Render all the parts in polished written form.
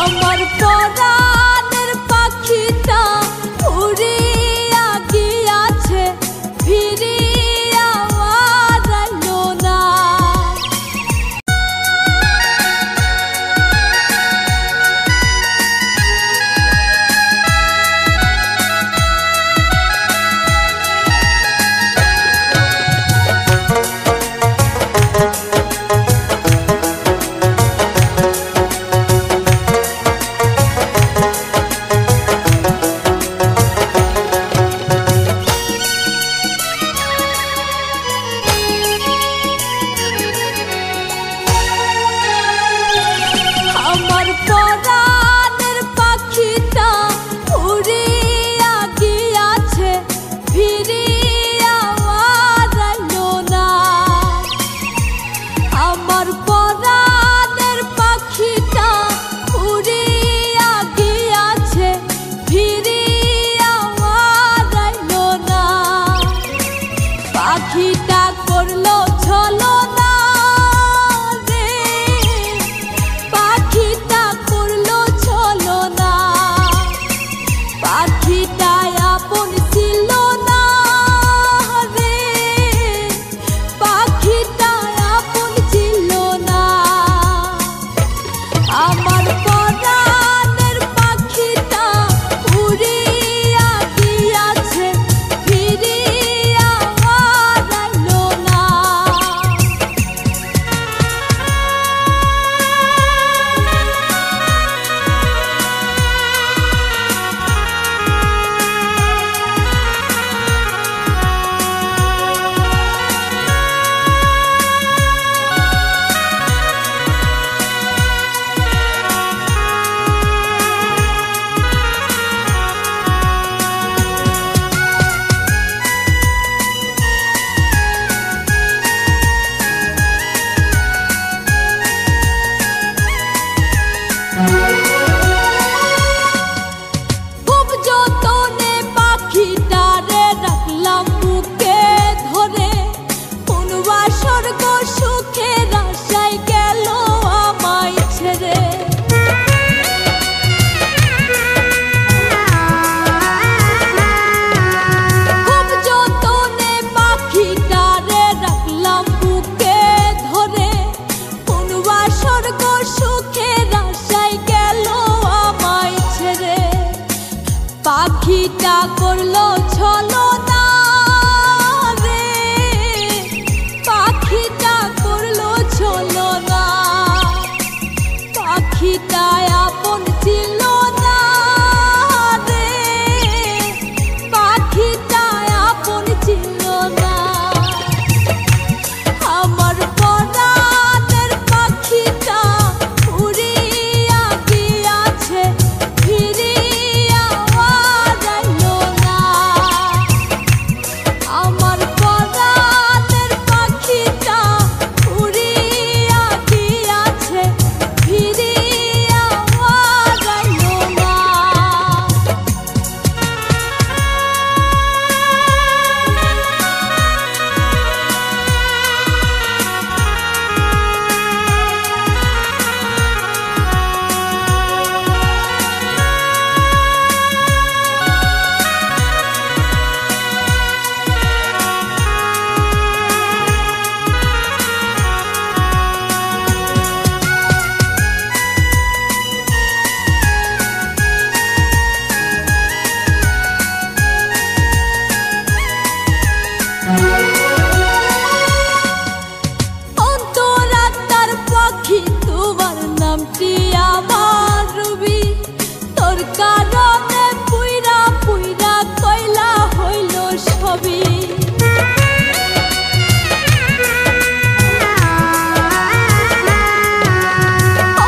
আমার পরাণের পাখিটা উড়িয়া গিয়াছে, ফিরিয়া আইলো না। আমার পরাণের পাখিটা উড়িয়া গিয়াছে, ফিরিয়া আইলো না। আমার পরাণের পাখিটা উড়িয়া গিয়াছে, ফিরিয়া আইলো না। পাখিটা করলো ছলনা রে, পাখিটা করলো ছলনা। পাখিটা আপন ছিল না রে, পাখিটা আপন ছিল না। আমার পরাণের পাখিটা উড়িয়া গিয়াছে, ফিরিয়া আইলো না। খুব যতনে পাখিটারে রাখলাম বুকে ধরে, কোনবা স্বর্গ সুখের আশায় গেল আমায় ছেড়ে। খুব যতনে পাখিটারে রাখলাম বুকে ধরে, কোনবা স্বর্গ সুখের আশায় গেল আমায় ছেড়ে। পাখিটা করলো ছলনা রে, পাখিটা করলো ছলনা। পাখিটা আপন ছিল না রে, পাখিটা আপন ছিল না। আমার পরাণের পাখিটা উড়িয়া গিয়াছে, ফিরিয়া আইলো না। আমার পরাণের পাখিটা উড়িয়া গিয়াছে, ফিরিয়া আইলো না। অন্তরাত্মার পাখি তোমার নামটি আমার রবি, তোর কারণে পুইরা পুইরা কয়লা হইল সবই।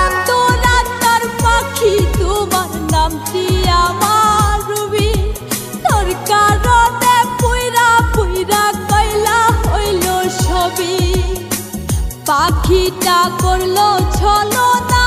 অন্তরাত্মার পাখি তোমার নামটি আমার রবি, তোর কারণে পুইরা পুইরা কয়লা হইল সবই। পাখিটা করলো ছলনা